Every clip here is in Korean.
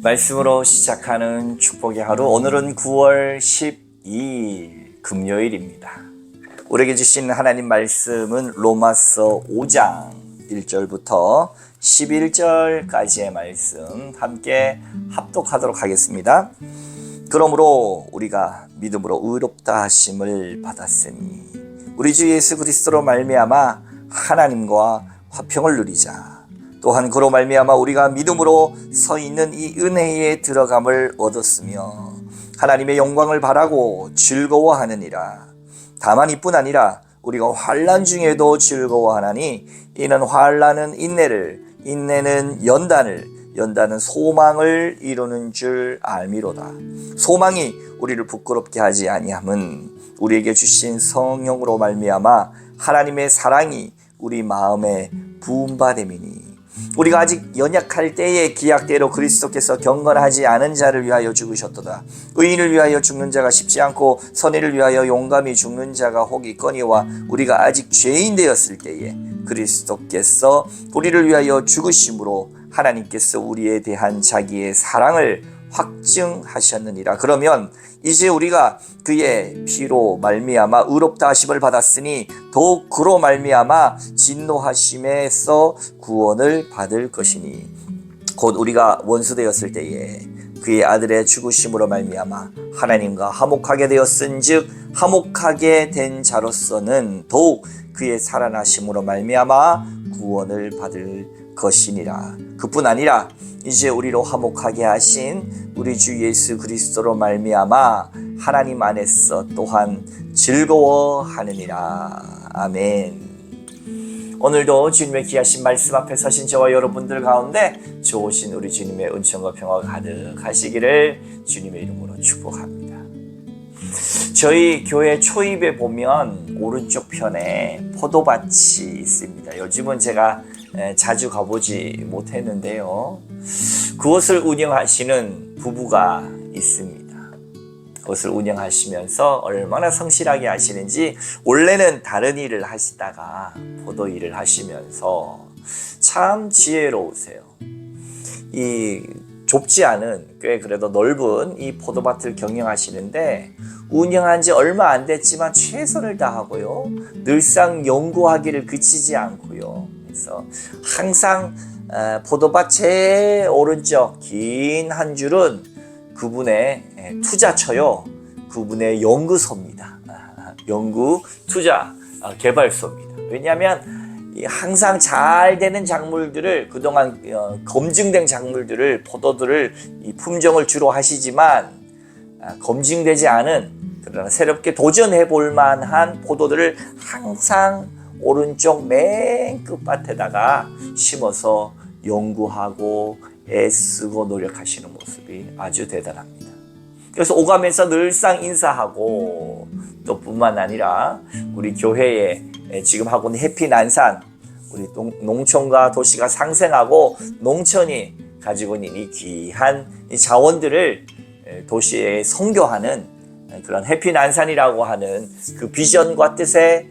말씀으로 시작하는 축복의 하루, 오늘은 9월 12일 금요일입니다. 우리에게 주신 하나님 말씀은 로마서 5장 1절부터 11절까지의 말씀 함께 합독하도록 하겠습니다. 그러므로 우리가 믿음으로 의롭다 하심을 받았으니 우리 주 예수 그리스도로 말미암아 하나님과 화평을 누리자. 또한 그로 말미암아 우리가 믿음으로 서 있는 이 은혜에 들어감을 얻었으며 하나님의 영광을 바라고 즐거워하느니라. 다만 이뿐 아니라 우리가 환난 중에도 즐거워하나니 이는 환난은 인내를, 인내는 연단을, 연단은 소망을 이루는 줄 알미로다. 소망이 우리를 부끄럽게 하지 아니함은 우리에게 주신 성령으로 말미암아 하나님의 사랑이 우리 마음에 부은 바 됨이니 우리가 아직 연약할 때에 기약대로 그리스도께서 경건하지 않은 자를 위하여 죽으셨도다. 의인을 위하여 죽는 자가 쉽지 않고 선의를 위하여 용감히 죽는 자가 혹 있거니와 우리가 아직 죄인 되었을 때에 그리스도께서 우리를 위하여 죽으심으로 하나님께서 우리에 대한 자기의 사랑을 확증하셨느니라. 그러면 이제 우리가 그의 피로 말미암아 의롭다 하심을 받았으니 더욱 그로 말미암아 진노하심에서 구원을 받을 것이니 곧 우리가 원수 되었을 때에 그의 아들의 죽으심으로 말미암아 하나님과 화목하게 되었은즉 화목하게 된 자로서는 더욱 그의 살아나심으로 말미암아 구원을 받을 것이니라. 그뿐 아니라 이제 우리로 화목하게 하신 우리 주 예수 그리스도로 말미암아 하나님 안에서 또한 즐거워하느니라. 아멘. 오늘도 주님의 귀하신 말씀 앞에 서신 저와 여러분들 가운데 좋으신 우리 주님의 은총과 평화가 가득하시기를 주님의 이름으로 축복합니다. 저희 교회 초입에 보면 오른쪽 편에 포도밭이 있습니다. 요즘은 제가 자주 가보지 못했는데요. 그것을 운영하시는 부부가 있습니다. 그것을 운영하시면서 얼마나 성실하게 하시는지, 원래는 다른 일을 하시다가 포도 일을 하시면서 참 지혜로우세요. 이 좁지 않은 꽤 그래도 넓은 이 포도밭을 경영하시는데 운영한 지 얼마 안 됐지만 최선을 다하고요. 늘상 연구하기를 그치지 않고요. 그래서 항상 포도밭 제일 오른쪽 긴 한 줄은 그분의 투자처요. 그분의 연구소입니다. 연구, 투자, 개발소입니다. 왜냐하면 항상 잘 되는 작물들을 그동안 검증된 작물들을 포도들을 이 품종을 주로 하시지만 검증되지 않은 그러나 새롭게 도전해 볼 만한 포도들을 항상 오른쪽 맨 끝밭에다가 심어서 연구하고 애쓰고 노력하시는 모습이 아주 대단합니다. 그래서 오가면서 늘상 인사하고 또 뿐만 아니라 우리 교회에 지금 하고 있는 해피 난산, 우리 농촌과 도시가 상생하고 농촌이 가지고 있는 이 귀한 이 자원들을 도시에 선교하는 그런 해피 난산이라고 하는 그 비전과 뜻에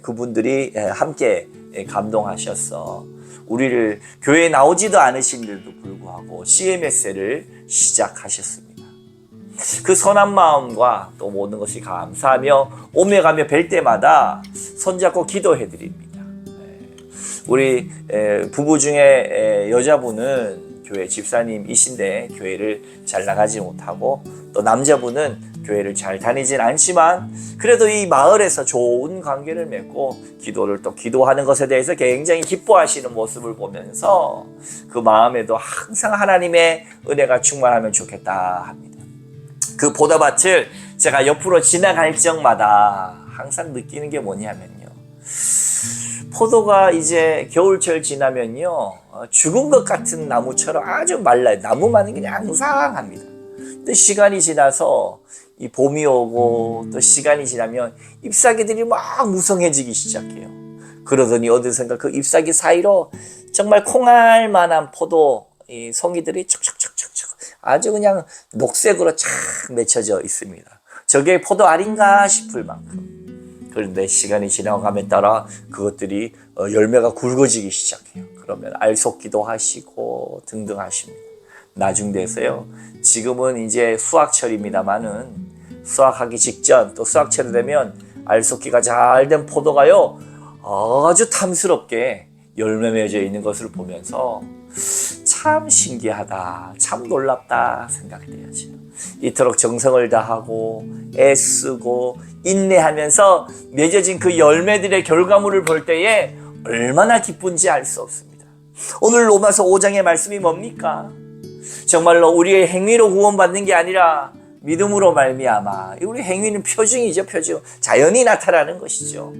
그분들이 함께 감동하셔서 우리를 교회에 나오지도 않으신데도 불구하고 CMS를 시작하셨습니다. 그 선한 마음과 또 모든 것이 감사하며 오며 가며 뵐 때마다 손잡고 기도해 드립니다. 우리 부부 중에 여자분은 교회 집사님이신데 교회를 잘 나가지 못하고 또 남자분은 교회를 잘 다니진 않지만 그래도 이 마을에서 좋은 관계를 맺고 기도를 또 기도하는 것에 대해서 굉장히 기뻐하시는 모습을 보면서 그 마음에도 항상 하나님의 은혜가 충만하면 좋겠다 합니다. 그 포도밭을 제가 옆으로 지나갈 적마다 항상 느끼는 게 뭐냐면요. 포도가 이제 겨울철 지나면요. 죽은 것 같은 나무처럼 아주 말라요. 나무만 그냥 앙상합니다. 근데 시간이 지나서 이 봄이 오고 또 시간이 지나면 잎사귀들이 막 무성해지기 시작해요. 그러더니 어느샌가 그 잎사귀 사이로 정말 콩알만한 포도 이 송이들이 척척척척척 아주 그냥 녹색으로 쫙 맺혀져 있습니다. 저게 포도 알인가 싶을 만큼. 그런데 시간이 지나감에 따라 그것들이 열매가 굵어지기 시작해요. 그러면 알 솟기도 하시고 등등 하십니다. 나중 돼서요. 지금은 이제 수확철입니다만은 수확하기 직전 또 수확철이 되면 알속기가 잘 된 포도가요. 아주 탐스럽게 열매 맺어 있는 것을 보면서 참 신기하다, 참 놀랍다 생각돼야죠. 이토록 정성을 다하고 애쓰고 인내하면서 맺어진 그 열매들의 결과물을 볼 때에 얼마나 기쁜지 알 수 없습니다. 오늘 로마서 5장의 말씀이 뭡니까? 정말로 우리의 행위로 구원받는 게 아니라 믿음으로 말미암아. 우리 행위는 표징이죠, 표징. 자연히 나타나는 것이죠.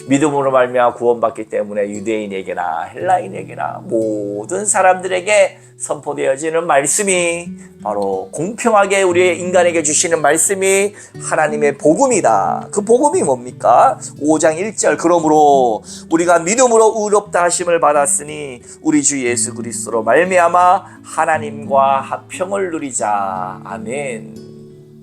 믿음으로 말미암아 구원받기 때문에 유대인에게나 헬라인에게나 모든 사람들에게 선포되어지는 말씀이 바로 공평하게 우리 인간에게 주시는 말씀이 하나님의 복음이다. 그 복음이 뭡니까? 5장 1절 그러므로 우리가 믿음으로 의롭다 하심을 받았으니 우리 주 예수 그리스도로 말미암아 하나님과 화평을 누리자. 아멘.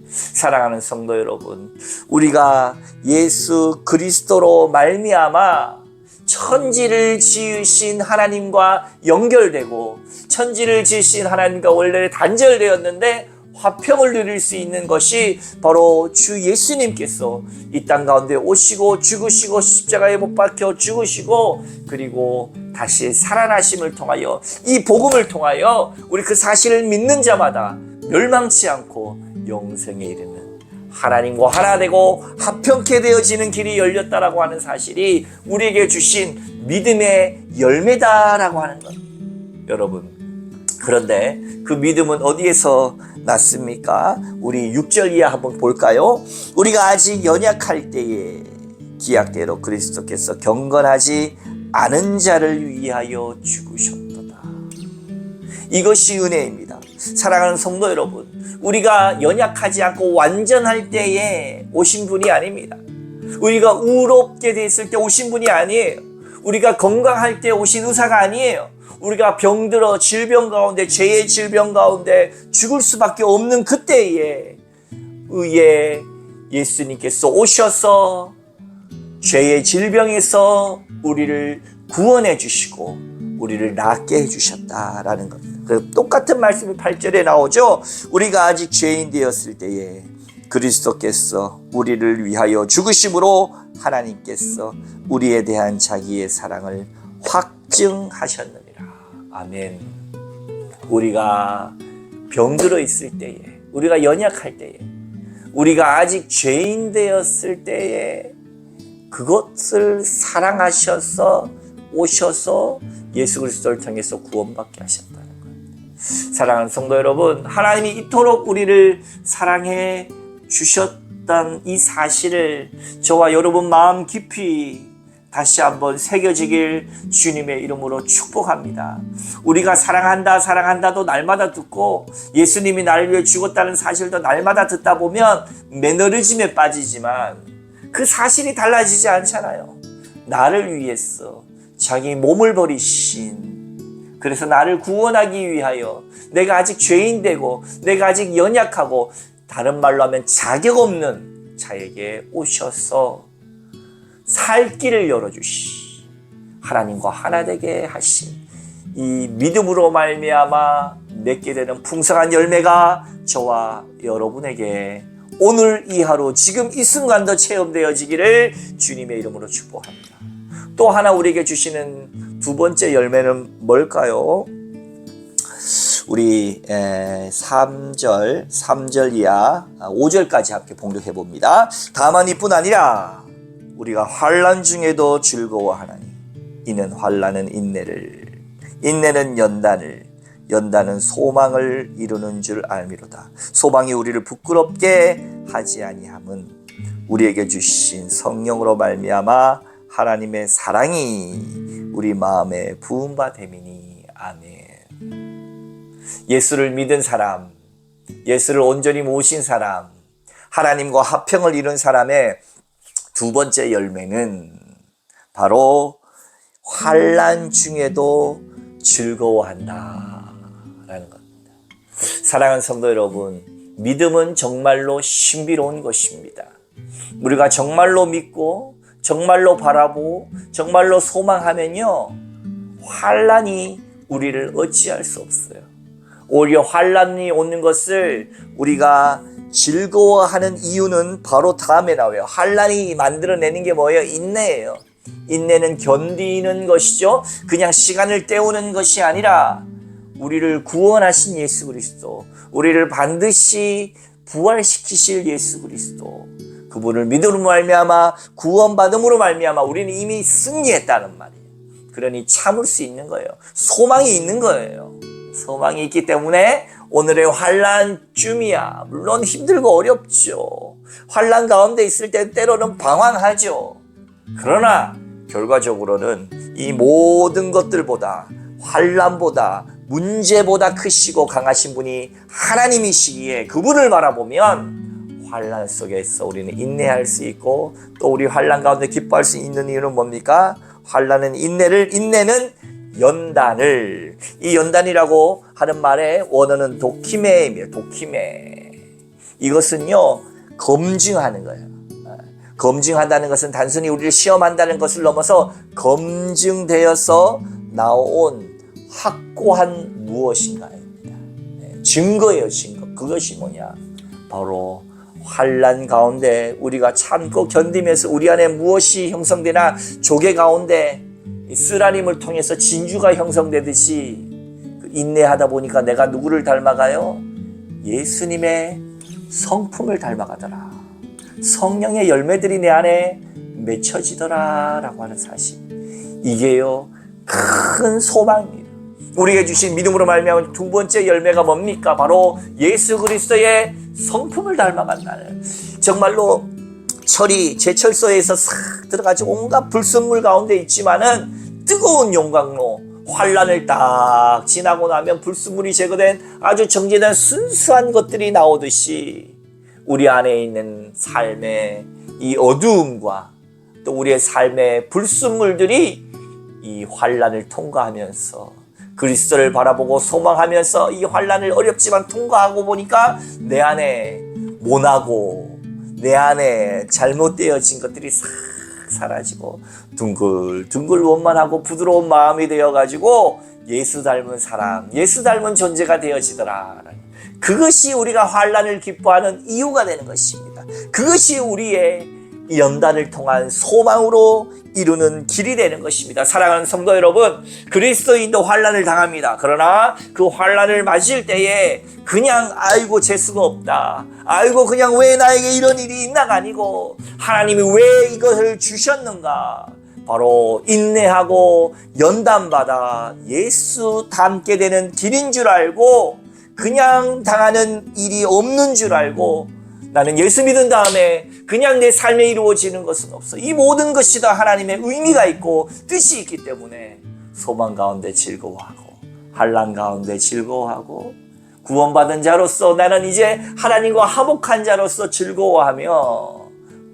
사랑하는 성도 여러분, 우리가 예수 그리스도로 말미암아 천지를 지으신 하나님과 연결되고 천지를 지으신 하나님과 원래 단절되었는데 화평을 누릴 수 있는 것이 바로 주 예수님께서 이 땅 가운데 오시고 죽으시고 십자가에 못 박혀 죽으시고 그리고 다시 살아나심을 통하여 이 복음을 통하여 우리 그 사실을 믿는 자마다 멸망치 않고 영생에 이르는 하나님과 하나 되고 화평케 되어지는 길이 열렸다라고 하는 사실이 우리에게 주신 믿음의 열매다라고 하는 것. 여러분, 그런데 그 믿음은 어디에서 났습니까? 우리 6절 이하 한번 볼까요? 우리가 아직 연약할 때에 기약대로 그리스도께서 경건하지 않은 자를 위하여 죽으셨도다. 이것이 은혜입니다. 사랑하는 성도 여러분, 우리가 연약하지 않고 완전할 때에 오신 분이 아닙니다. 우리가 의롭게 됐을 때 오신 분이 아니에요. 우리가 건강할 때 오신 의사가 아니에요. 우리가 병들어 질병 가운데 죄의 질병 가운데 죽을 수밖에 없는 그때에 의에 예수님께서 오셔서 죄의 질병에서 우리를 구원해 주시고 우리를 낫게 해 주셨다라는 겁니다. 똑같은 말씀이 8절에 나오죠. 우리가 아직 죄인 되었을 때에 그리스도께서 우리를 위하여 죽으심으로 하나님께서 우리에 대한 자기의 사랑을 확증하셨느니라. 아멘. 우리가 병들어 있을 때에, 우리가 연약할 때에, 우리가 아직 죄인 되었을 때에 그것을 사랑하셔서 오셔서 예수 그리스도를 통해서 구원받게 하셨다는 거예요. 사랑하는 성도 여러분, 하나님이 이토록 우리를 사랑해 주셨던 이 사실을 저와 여러분 마음 깊이 다시 한번 새겨지길 주님의 이름으로 축복합니다. 우리가 사랑한다 사랑한다도 날마다 듣고 예수님이 나를 위해 죽었다는 사실도 날마다 듣다 보면 매너리즘에 빠지지만 그 사실이 달라지지 않잖아요. 나를 위해서 자기 몸을 버리신, 그래서 나를 구원하기 위하여 내가 아직 죄인 되고 내가 아직 연약하고 다른 말로 하면 자격 없는 자에게 오셔서 살 길을 열어주시, 하나님과 하나 되게 하신 이 믿음으로 말미암아 맺게 되는 풍성한 열매가 저와 여러분에게 오늘 이 하루 지금 이 순간도 체험되어지기를 주님의 이름으로 축복합니다. 또 하나 우리에게 주시는 두 번째 열매는 뭘까요? 우리 3절 이하 5절까지 함께 봉독해 봅니다. 다만 이뿐 아니라 우리가 환난 중에도 즐거워하나니 이는 환난은 인내를, 인내는 연단을, 연단은 소망을 이루는 줄 알미로다. 소망이 우리를 부끄럽게 하지 아니함은 우리에게 주신 성령으로 말미암아 하나님의 사랑이 우리 마음에 부은 바 됨이니. 아멘. 예수를 믿은 사람, 예수를 온전히 모신 사람, 하나님과 화평을 이룬 사람의 두 번째 열매는 바로 환난 중에도 즐거워한다 라는 겁니다. 사랑하는 성도 여러분, 믿음은 정말로 신비로운 것입니다. 우리가 정말로 믿고 정말로 바라보고 정말로 소망하면요, 환난이 우리를 어찌할 수 없어요. 오히려 환란이 오는 것을 우리가 즐거워하는 이유는 바로 다음에 나와요. 환란이 만들어내는 게 뭐예요? 인내예요. 인내는 견디는 것이죠. 그냥 시간을 때우는 것이 아니라 우리를 구원하신 예수 그리스도, 우리를 반드시 부활시키실 예수 그리스도, 그분을 믿음으로 말미암아 구원받음으로 말미암아 우리는 이미 승리했다는 말이에요. 그러니 참을 수 있는 거예요. 소망이 있는 거예요. 소망이 있기 때문에 오늘의 환란쯤이야. 물론 힘들고 어렵죠. 환란 가운데 있을 때 때로는 방황하죠. 그러나 결과적으로는 이 모든 것들보다, 환란보다, 문제보다 크시고 강하신 분이 하나님이시기에 그분을 바라보면 환란 속에서 우리는 인내할 수 있고, 또 우리 환란 가운데 기뻐할 수 있는 이유는 뭡니까? 환란은 인내는 연단을, 이 연단이라고 하는 말의 원어는 도키메입니다. 도키메. 이것은요, 검증하는 거예요. 검증한다는 것은 단순히 우리를 시험한다는 것을 넘어서 검증되어서 나온 확고한 무엇인가입니다. 증거예요, 증거. 그것이 뭐냐? 바로 환란 가운데 우리가 참고 견디면서 우리 안에 무엇이 형성되나, 조개 가운데 쓰라림을 통해서 진주가 형성되듯이 인내하다 보니까 내가 누구를 닮아가요? 예수님의 성품을 닮아가더라. 성령의 열매들이 내 안에 맺혀지더라 라고 하는 사실, 이게요 큰 소망입니다. 우리에게 주신 믿음으로 말미암은 두 번째 열매가 뭡니까? 바로 예수 그리스도의 성품을 닮아간다는, 정말로 철이 제철소에서 싹 들어가지고 온갖 불순물 가운데 있지만은 뜨거운 용광로, 환란을 딱 지나고 나면 불순물이 제거된 아주 정제된 순수한 것들이 나오듯이 우리 안에 있는 삶의 이 어두움과 또 우리의 삶의 불순물들이 이 환란을 통과하면서 그리스도를 바라보고 소망하면서 이 환란을 어렵지만 통과하고 보니까 내 안에 모나고 내 안에 잘못되어진 것들이 싹 사라지고 둥글둥글 원만하고 부드러운 마음이 되어가지고 예수 닮은 사람, 예수 닮은 존재가 되어지더라. 그것이 우리가 환란을 기뻐하는 이유가 되는 것입니다. 그것이 우리의 연단을 통한 소망으로 이루는 길이 되는 것입니다. 사랑하는 성도 여러분, 그리스도인도 환란을 당합니다. 그러나 그 환란을 맞을 때에 그냥 아이고 재수가 없다, 아이고 그냥 왜 나에게 이런 일이 있나가 아니고 하나님이 왜 이것을 주셨는가, 바로 인내하고 연단받아 예수 닮게 되는 길인 줄 알고, 그냥 당하는 일이 없는 줄 알고, 나는 예수 믿은 다음에 그냥 내 삶에 이루어지는 것은 없어. 이 모든 것이 다 하나님의 의미가 있고 뜻이 있기 때문에 소망 가운데 즐거워하고, 환난 가운데 즐거워하고, 구원받은 자로서 나는 이제 하나님과 화목한 자로서 즐거워하며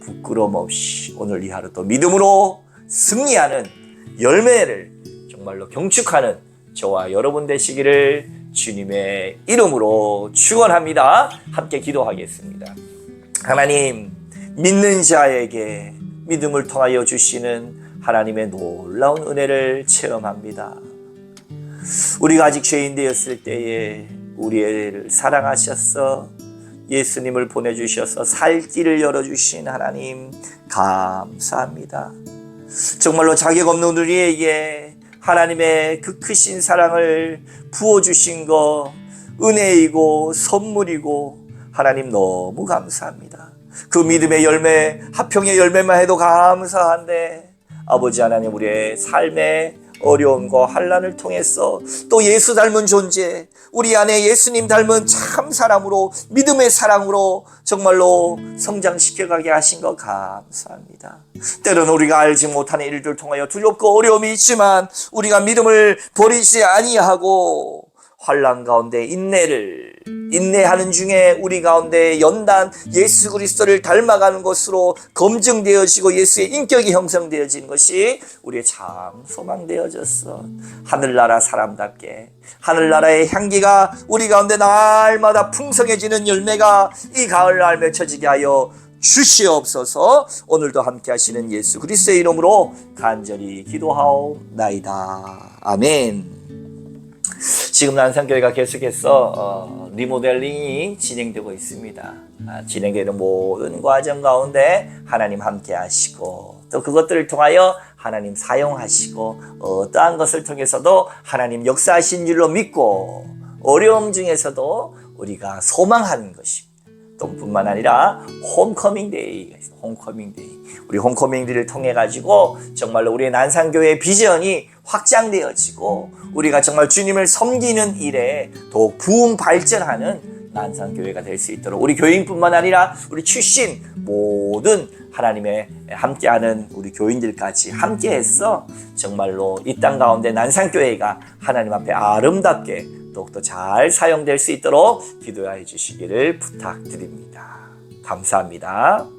부끄러움 없이 오늘 이 하루도 믿음으로 승리하는 열매를 정말로 경축하는 저와 여러분 되시기를 주님의 이름으로 축원합니다. 함께 기도하겠습니다. 하나님, 믿는 자에게 믿음을 통하여 주시는 하나님의 놀라운 은혜를 체험합니다. 우리가 아직 죄인 되었을 때에 우리를 사랑하셔서 예수님을 보내주셔서 살 길을 열어주신 하나님 감사합니다. 정말로 자격 없는 우리에게 하나님의 그 크신 사랑을 부어주신 거 은혜이고 선물이고 하나님 너무 감사합니다. 그 믿음의 열매, 화평의 열매만 해도 감사한데 아버지 하나님, 우리의 삶의 어려움과 환난을 통해서 또 예수 닮은 존재, 우리 안에 예수님 닮은 참 사람으로, 믿음의 사랑으로 정말로 성장시켜가게 하신 것 감사합니다. 때로는 우리가 알지 못하는 일들 통하여 두렵고 어려움이 있지만 우리가 믿음을 버리지 아니하고 환난 가운데 인내하는 중에 우리 가운데 연단 예수 그리스도를 닮아가는 것으로 검증되어지고 예수의 인격이 형성되어진 것이 우리의 참 소망되어졌어. 하늘나라 사람답게 하늘나라의 향기가 우리 가운데 날마다 풍성해지는 열매가 이 가을날 맺혀지게 하여 주시옵소서. 오늘도 함께 하시는 예수 그리스도의 이름으로 간절히 기도하옵나이다. 아멘. 지금 난상교회가 계속해서 리모델링이 진행되고 있습니다. 진행되는 모든 과정 가운데 하나님 함께 하시고 또 그것들을 통하여 하나님 사용하시고 어떠한 것을 통해서도 하나님 역사하신 줄로 믿고 어려움 중에서도 우리가 소망하는 것입니다. 또 뿐만 아니라 홈커밍 데이가 있어요. 홈커밍 데이. 우리 홈커밍 데이를 통해 가지고 정말로 우리의 난상교회의 비전이 확장되어지고 우리가 정말 주님을 섬기는 일에 더욱 부흥 발전하는 난상교회가 될 수 있도록 우리 교인뿐만 아니라 우리 출신 모든 하나님의 함께하는 우리 교인들까지 함께해서 정말로 이 땅 가운데 난상교회가 하나님 앞에 아름답게 더욱더 잘 사용될 수 있도록 기도해 주시기를 부탁드립니다. 감사합니다.